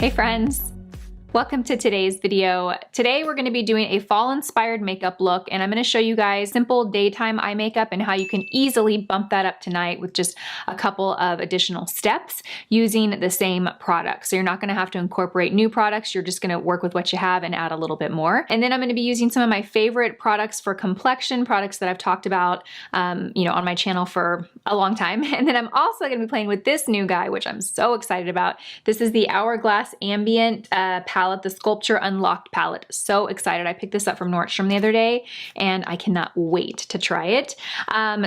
Hey friends! Welcome to today's video. Today we're going to be doing a fall-inspired makeup look, and I'm going to show you guys simple daytime eye makeup and how you can easily bump that up tonight with just a couple of additional steps using the same product. So you're not going to have to incorporate new products, you're just going to work with what you have and add a little bit more. And then I'm going to be using some of my favorite products for complexion, products that I've talked about on my channel for a long time. And then I'm also going to be playing with this new guy, which I'm so excited about. This is the HOURGLASS Ambient palette, the Sculpture Unlocked palette. So excited. I picked this up from Nordstrom the other day and I cannot wait to try it.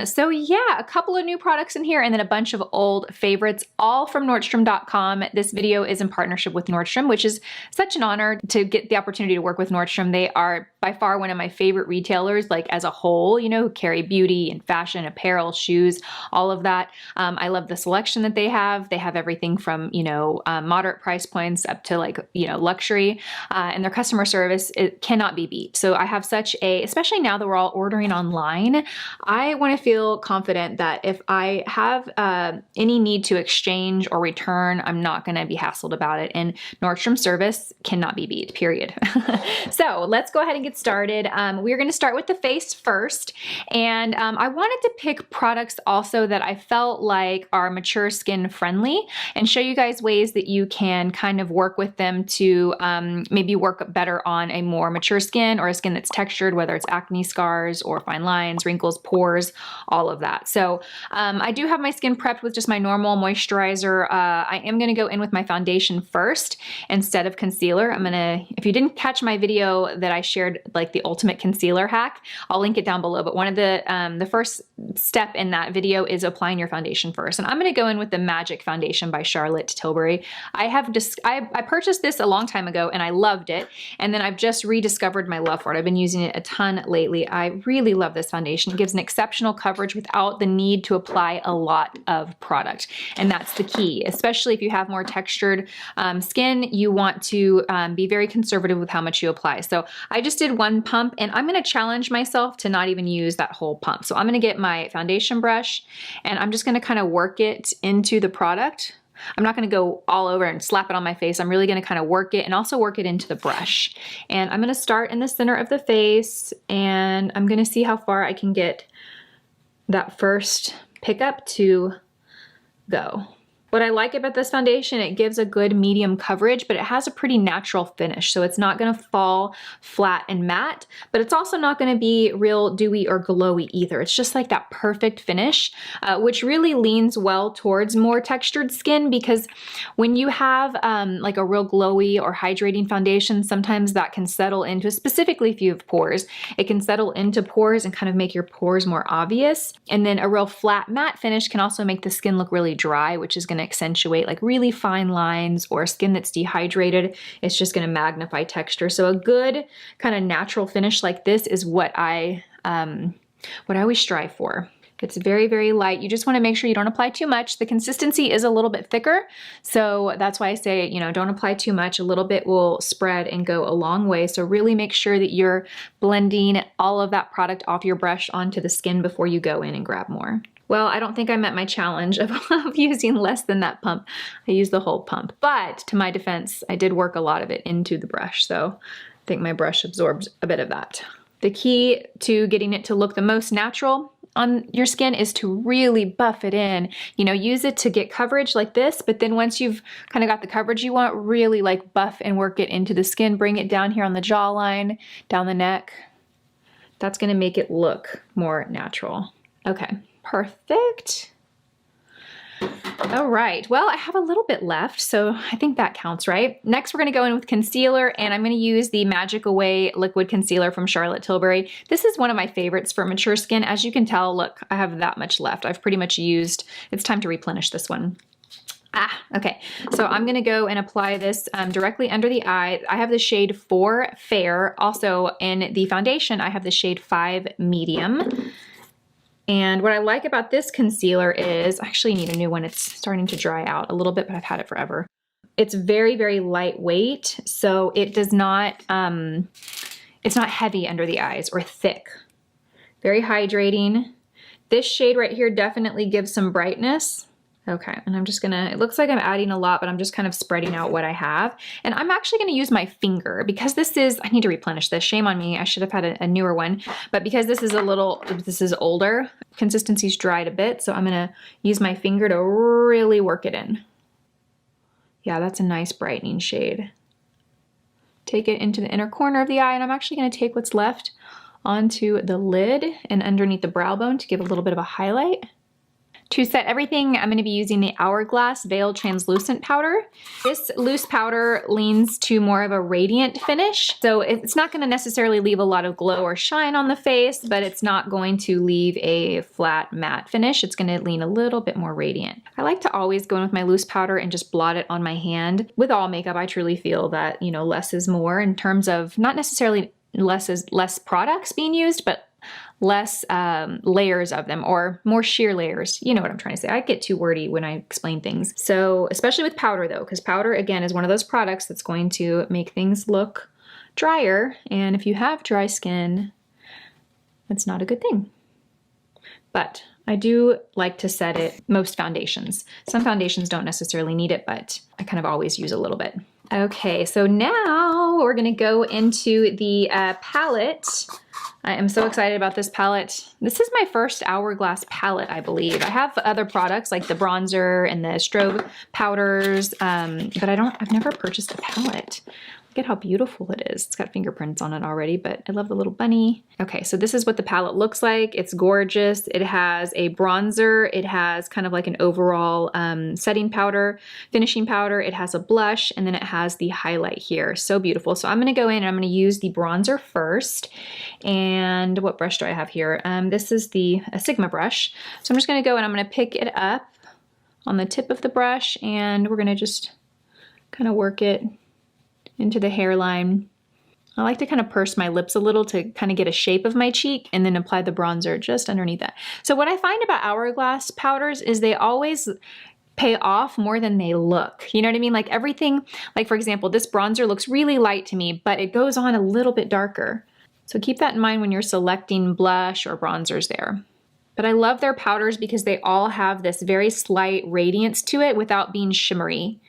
So yeah, a couple of new products in here and then a bunch of old favorites, all from Nordstrom.com. This video is in partnership with Nordstrom, which is such an honor to get the opportunity to work with Nordstrom. They are by far one of my favorite retailers, like as a whole, who carry beauty and fashion, apparel, shoes, all of that. I love the selection that they have. They have everything from, moderate price points up to luxury, and their customer service, it cannot be beat. So I have especially now that we're all ordering online, I want to feel confident that if I have any need to exchange or return, I'm not going to be hassled about it. And Nordstrom service cannot be beat, period. So let's go ahead and get started. We're going to start with the face first. And I wanted to pick products also that I felt like are mature skin friendly and show you guys ways that you can kind of work with them to maybe work better on a more mature skin or a skin that's textured, whether it's acne scars or fine lines, wrinkles, pores, all of that. So I do have my skin prepped with just my normal moisturizer. I am going to go in with my foundation first instead of concealer. If you didn't catch my video that I shared, like the ultimate concealer hack, I'll link it down below. But one of the first step in that video is applying your foundation first. And I'm going to go in with the Magic Foundation by Charlotte Tilbury. I purchased this a long time ago and I loved it. And then I've just rediscovered my love for it. I've been using it a ton lately. I really love this foundation. It gives an exceptional coverage without the need to apply a lot of product. And that's the key, especially if you have more textured skin, you want to be very conservative with how much you apply. So I just did one pump and I'm going to challenge myself to not even use that whole pump. So I'm going to get my foundation brush and I'm just going to kind of work it into the product. I'm not going to go all over and slap it on my face. I'm really going to kind of work it and also work it into the brush. And I'm going to start in the center of the face and I'm going to see how far I can get that first pickup to go. What I like about this foundation, it gives a good medium coverage, but it has a pretty natural finish. So it's not going to fall flat and matte, but it's also not going to be real dewy or glowy either. It's just like that perfect finish, which really leans well towards more textured skin, because when you have like a real glowy or hydrating foundation, sometimes that can settle into, specifically if you have pores, it can settle into pores and kind of make your pores more obvious. And then a real flat matte finish can also make the skin look really dry, which is going to accentuate like really fine lines, or skin that's dehydrated. It's just going to magnify texture. So a good kind of natural finish like this is what I always strive for. It's very, very light. You just want to make sure you don't apply too much. The consistency is a little bit thicker. So that's why I say, don't apply too much. A little bit will spread and go a long way. So really make sure that you're blending all of that product off your brush onto the skin before you go in and grab more. Well, I don't think I met my challenge of using less than that pump. I used the whole pump, but to my defense, I did work a lot of it into the brush. So I think my brush absorbed a bit of that. The key to getting it to look the most natural on your skin is to really buff it in. Use it to get coverage like this, but then once you've kind of got the coverage you want, really like buff and work it into the skin. Bring it down here on the jawline, down the neck. That's gonna make it look more natural. Okay. Perfect. All right, well, I have a little bit left, so I think that counts, right? Next, we're gonna go in with concealer, and I'm gonna use the Magic Away Liquid Concealer from Charlotte Tilbury. This is one of my favorites for mature skin. As you can tell, look, I have that much left. I've pretty much used, it's time to replenish this one. Okay, so I'm gonna go and apply this directly under the eye. I have the shade 4 Fair. Also in the foundation, I have the shade 5 Medium. And what I like about this concealer is, I actually need a new one. It's starting to dry out a little bit, but I've had it forever. It's very, very lightweight, so it does not, it's not heavy under the eyes or thick. Very hydrating. This shade right here definitely gives some brightness. Okay, and I'm just gonna, it looks like I'm adding a lot, but I'm just kind of spreading out what I have. And I'm actually gonna use my finger because this is, I need to replenish this. Shame on me, I should have had a newer one. But because this is this is older, consistency's dried a bit, so I'm gonna use my finger to really work it in. Yeah, that's a nice brightening shade. Take it into the inner corner of the eye, and I'm actually gonna take what's left onto the lid and underneath the brow bone to give a little bit of a highlight. To set everything, I'm going to be using the Hourglass Veil Translucent Powder. This loose powder leans to more of a radiant finish, so it's not going to necessarily leave a lot of glow or shine on the face, but it's not going to leave a flat matte finish. It's going to lean a little bit more radiant. I like to always go in with my loose powder and just blot it on my hand. With all makeup, I truly feel that, you know, less is more in terms of not necessarily less products being used, but less layers of them, or more sheer layers. You know what I'm trying to say. I get too wordy when I explain things. So especially with powder though, because powder again is one of those products that's going to make things look drier. And if you have dry skin, that's not a good thing. But I do like to set it most foundations. Some foundations don't necessarily need it, but I kind of always use a little bit. Okay, so now we're gonna go into the palette. I am so excited about this palette. This is my first Hourglass palette, I believe. I have other products like the bronzer and the strobe powders, but I've never purchased a palette. Look at how beautiful it is. It's got fingerprints on it already, but I love the little bunny. Okay, so this is what the palette looks like. It's gorgeous. It has a bronzer. It has kind of like an overall setting powder, finishing powder. It has a blush, and then it has the highlight here. So beautiful. So I'm gonna go in and I'm gonna use the bronzer first. And what brush do I have here? This is a Sigma brush. So I'm just gonna go and I'm gonna pick it up on the tip of the brush, and we're gonna just kind of work it into the hairline. I like to kind of purse my lips a little to kind of get a shape of my cheek, and then apply the bronzer just underneath that. So what I find about Hourglass powders is they always pay off more than they look. You know what I mean? Like everything, like for example, this bronzer looks really light to me, but it goes on a little bit darker. So keep that in mind when you're selecting blush or bronzers there. But I love their powders because they all have this very slight radiance to it without being shimmery,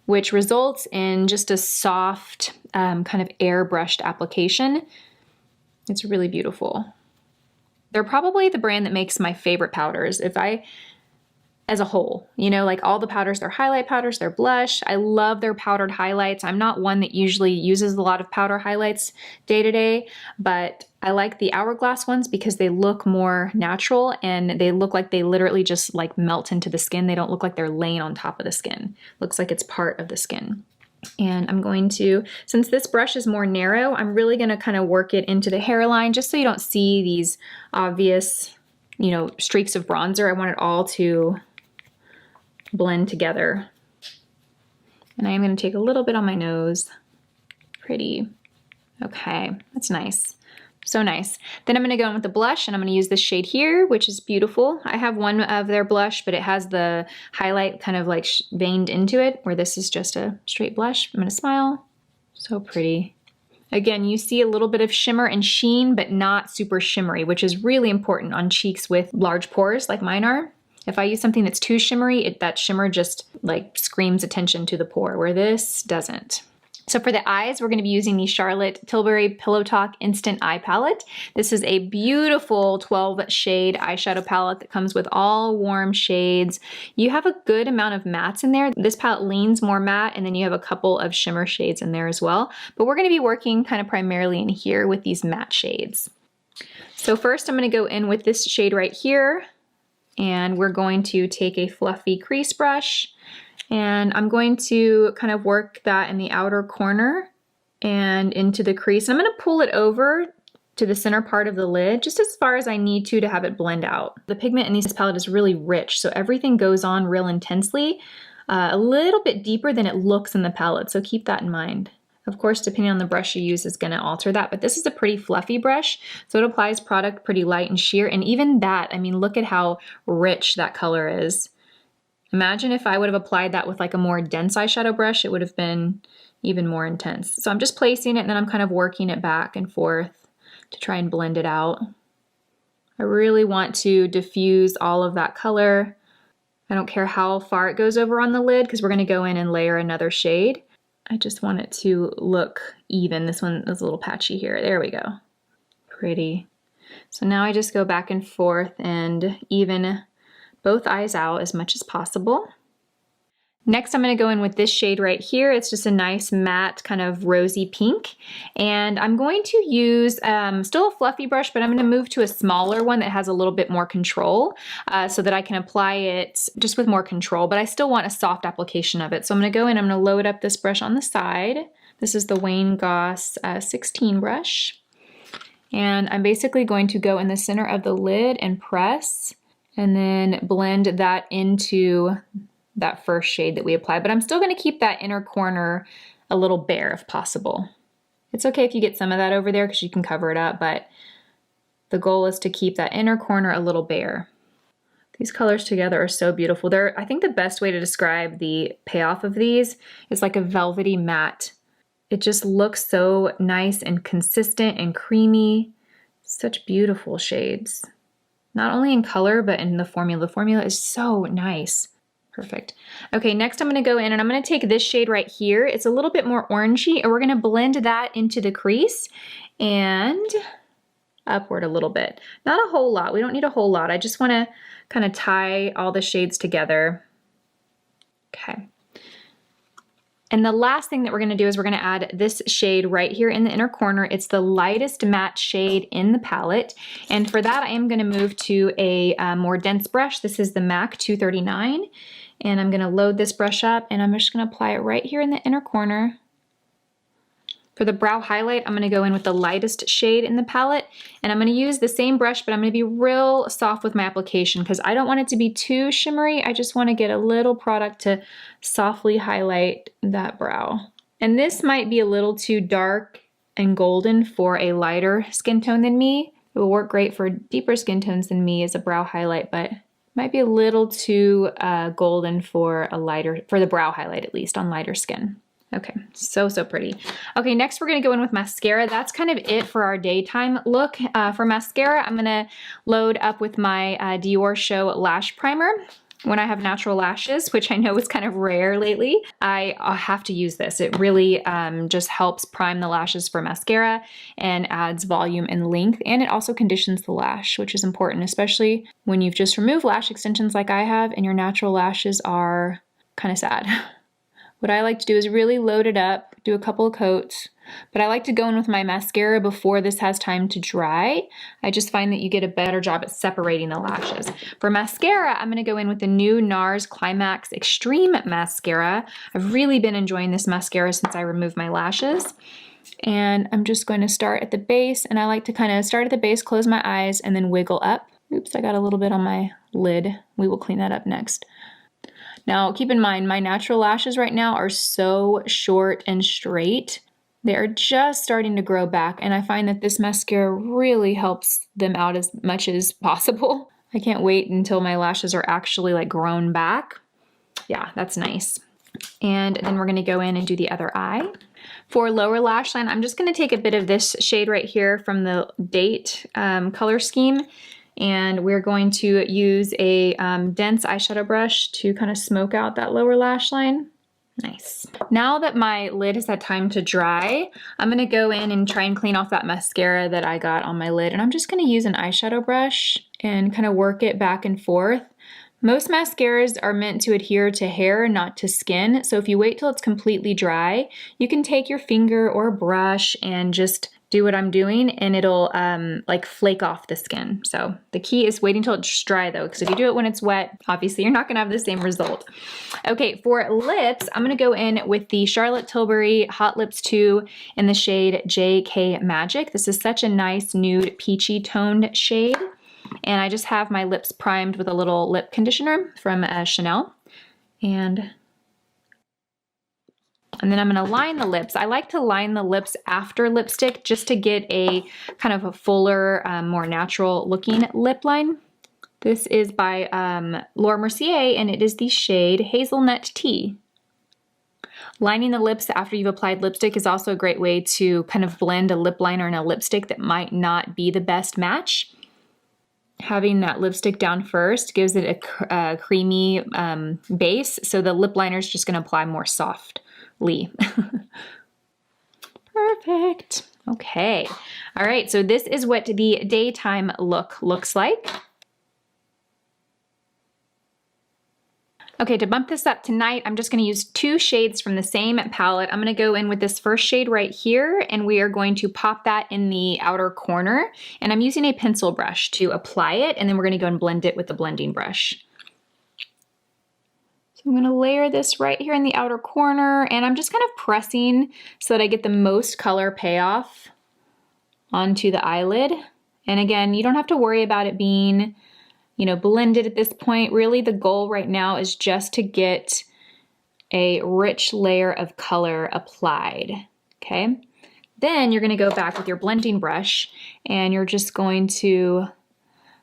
which results in just a soft kind of airbrushed application. It's really beautiful. They're probably the brand that makes my favorite powders. As a whole, you know, like all the powders, their highlight powders, their blush. I love their powdered highlights. I'm not one that usually uses a lot of powder highlights day to day, but I like the Hourglass ones because they look more natural and they look like they literally just like melt into the skin. They don't look like they're laying on top of the skin. Looks like it's part of the skin. And I'm going to, since this brush is more narrow, I'm really gonna kind of work it into the hairline just so you don't see these obvious, you know, streaks of bronzer. I want it all to blend together. And I am going to take a little bit on my nose. Pretty. Okay, that's nice. So nice. Then I'm going to go in with the blush, and I'm going to use this shade here, which is beautiful. I have one of their blush, but it has the highlight kind of like veined into it, where this is just a straight blush. I'm going to smile. So pretty. Again, you see a little bit of shimmer and sheen, but not super shimmery, which is really important on cheeks with large pores like mine are. If I use something that's too shimmery, that shimmer just like screams attention to the pore, where this doesn't. So for the eyes, we're going to be using the Charlotte Tilbury Pillow Talk Instant Eye Palette. This is a beautiful 12 shade eyeshadow palette that comes with all warm shades. You have a good amount of mattes in there. This palette leans more matte, and then you have a couple of shimmer shades in there as well. But we're going to be working kind of primarily in here with these matte shades. So first I'm going to go in with this shade right here, and we're going to take a fluffy crease brush, and I'm going to kind of work that in the outer corner and into the crease. I'm going to pull it over to the center part of the lid just as far as I need to have it blend out. The pigment in this palette is really rich, so everything goes on real intensely, a little bit deeper than it looks in the palette, so keep that in mind. Of course, depending on the brush you use is going to alter that, but this is a pretty fluffy brush, so it applies product pretty light and sheer, and even that, I mean, look at how rich that color is. Imagine if I would have applied that with like a more dense eyeshadow brush, it would have been even more intense. So I'm just placing it, and then I'm kind of working it back and forth to try and blend it out. I really want to diffuse all of that color I don't care how far it goes over on the lid because we're going to go in and layer another shade. I just want it to look even. This one is a little patchy here. There we go. Pretty. So now I just go back and forth and even both eyes out as much as possible. Next, I'm going to go in with this shade right here. It's just a nice matte kind of rosy pink. And I'm going to use still a fluffy brush, but I'm going to move to a smaller one that has a little bit more control so that I can apply it just with more control, but I still want a soft application of it. So I'm going to go in, I'm going to load up this brush on the side. This is the Wayne Goss 16 brush. And I'm basically going to go in the center of the lid and press and then blend that into that first shade that we applied, but I'm still going to keep that inner corner a little bare if possible. It's okay if you get some of that over there because you can cover it up, but the goal is to keep that inner corner a little bare. These colors together are so beautiful. I think the best way to describe the payoff of these is like a velvety matte. It just looks so nice and consistent and creamy. Such beautiful shades. Not only in color, but in the formula. The formula is so nice. Perfect. Okay, next I'm going to go in and I'm going to take this shade right here. It's a little bit more orangey and we're going to blend that into the crease and upward a little bit. Not a whole lot. We don't need a whole lot. I just want to kind of tie all the shades together. Okay. And the last thing that we're going to do is we're going to add this shade right here in the inner corner. It's the lightest matte shade in the palette. And for that, I am going to move to a more dense brush. This is the MAC 239. And I'm going to load this brush up and I'm just going to apply it right here in the inner corner. For the brow highlight, I'm going to go in with the lightest shade in the palette. And I'm going to use the same brush, but I'm going to be real soft with my application because I don't want it to be too shimmery. I just want to get a little product to softly highlight that brow. And this might be a little too dark and golden for a lighter skin tone than me. It will work great for deeper skin tones than me as a brow highlight, but might be a little too golden for the brow highlight, at least on lighter skin. Okay, so pretty. Okay, next we're gonna go in with mascara. That's kind of it for our daytime look. For mascara, I'm gonna load up with my Diorshow Lash Primer. When I have natural lashes, which I know is kind of rare lately, I have to use this. It really just helps prime the lashes for mascara and adds volume and length, and it also conditions the lash, which is important, especially when you've just removed lash extensions like I have and your natural lashes are kind of sad. What I like to do is really load it up, do a couple of coats, but I like to go in with my mascara before this has time to dry. I just find that you get a better job at separating the lashes. For mascara, I'm going to go in with the new NARS Climax Extreme Mascara. I've really been enjoying this mascara since I removed my lashes. And I'm just going to start at the base, and I like to kind of start at the base, close my eyes, and then wiggle up. Oops, I got a little bit on my lid. We will clean that up next. Now, keep in mind, my natural lashes right now are so short and straight. They are just starting to grow back, and I find that this mascara really helps them out as much as possible. I can't wait until my lashes are actually like grown back. Yeah, that's nice. And then we're gonna go in and do the other eye. For lower lash line, I'm just gonna take a bit of this shade right here from the Date color scheme. And we're going to use a dense eyeshadow brush to kind of smoke out that lower lash line. Nice. Now that my lid has had time to dry, I'm gonna go in and try and clean off that mascara that I got on my lid. And I'm just gonna use an eyeshadow brush and kind of work it back and forth. Most mascaras are meant to adhere to hair, not to skin. So if you wait till it's completely dry, you can take your finger or brush and just do what I'm doing, and it'll like flake off the skin. So the key is waiting till it's dry though, because if you do it when it's wet, obviously you're not gonna have the same result. Okay, for lips, I'm gonna go in with the Charlotte Tilbury Hot Lips 2 in the shade JK Magic. This is such a nice nude peachy toned shade. And I just have my lips primed with a little lip conditioner from Chanel. And then I'm gonna line the lips. I like to line the lips after lipstick just to get a kind of a fuller, more natural looking lip line. This is by Laura Mercier, and it is the shade Hazelnut Tea. Lining the lips after you've applied lipstick is also a great way to kind of blend a lip liner and a lipstick that might not be the best match. having that lipstick down first gives it a creamy base, so the lip liner is just going to apply more softly. Perfect. Okay. All right, so this is what the daytime look looks like. Okay, to bump this up tonight, I'm just going to use 2 shades from the same palette. I'm going to go in with this first shade right here, and we are going to pop that in the outer corner. And I'm using a pencil brush to apply it, and then we're going to go and blend it with the blending brush. So I'm going to layer this right here in the outer corner, and I'm just kind of pressing so that I get the most color payoff onto the eyelid. And again, you don't have to worry about it being, you know, blended at this point. Really, the goal right now is just to get a rich layer of color applied, okay? Then you're gonna go back with your blending brush and you're just going to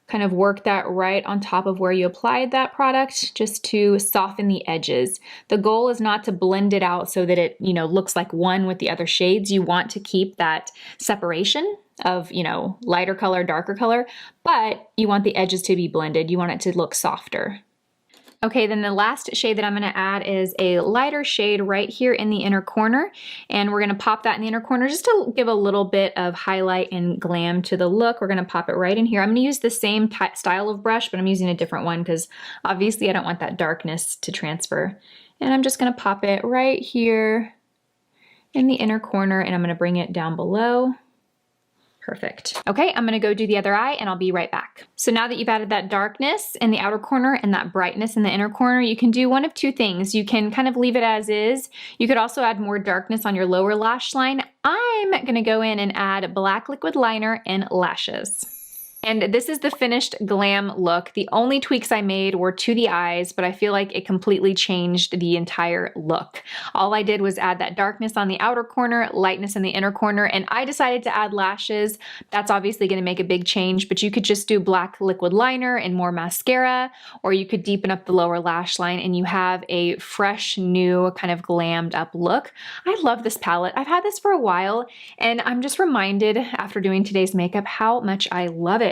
kind of work that right on top of where you applied that product, just to soften the edges. The goal is not to blend it out so that it, you know, looks like one with the other shades. You want to keep that separation of, you know, lighter color, darker color, but you want the edges to be blended. You want it to look softer. Okay, then the last shade that I'm gonna add is a lighter shade right here in the inner corner, and we're gonna pop that in the inner corner just to give a little bit of highlight and glam to the look. We're gonna pop it right in here. I'm gonna use the same style of brush, but I'm using a different one because obviously I don't want that darkness to transfer. And I'm just gonna pop it right here in the inner corner, and I'm gonna bring it down below. Perfect. Okay, I'm gonna go do the other eye and I'll be right back. So now that you've added that darkness in the outer corner and that brightness in the inner corner, you can do one of 2 things. You can kind of leave it as is. You could also add more darkness on your lower lash line. I'm gonna go in and add black liquid liner and lashes. And this is the finished glam look. The only tweaks I made were to the eyes, but I feel like it completely changed the entire look. All I did was add that darkness on the outer corner, lightness in the inner corner, and I decided to add lashes. That's obviously gonna make a big change, but you could just do black liquid liner and more mascara, or you could deepen up the lower lash line and you have a fresh, new, kind of glammed up look. I love this palette. I've had this for a while, and I'm just reminded after doing today's makeup how much I love it.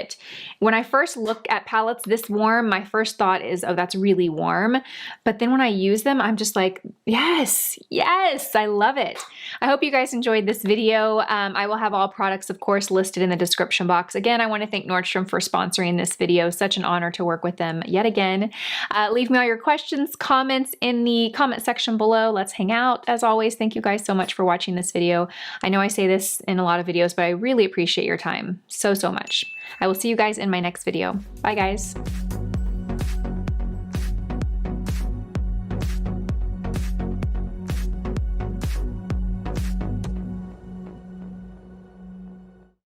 When I first look at palettes this warm, my first thought is, oh, that's really warm. But then when I use them, I'm just like, yes, yes, I love it. I hope you guys enjoyed this video. I will have all products, of course, listed in the description box. Again, I want to thank Nordstrom for sponsoring this video. Such an honor to work with them yet again. Leave me all your questions, comments in the comment section below. Let's hang out. As always, thank you guys so much for watching this video. I know I say this in a lot of videos, but I really appreciate your time so, so much. I will see you guys in my next video. Bye, guys.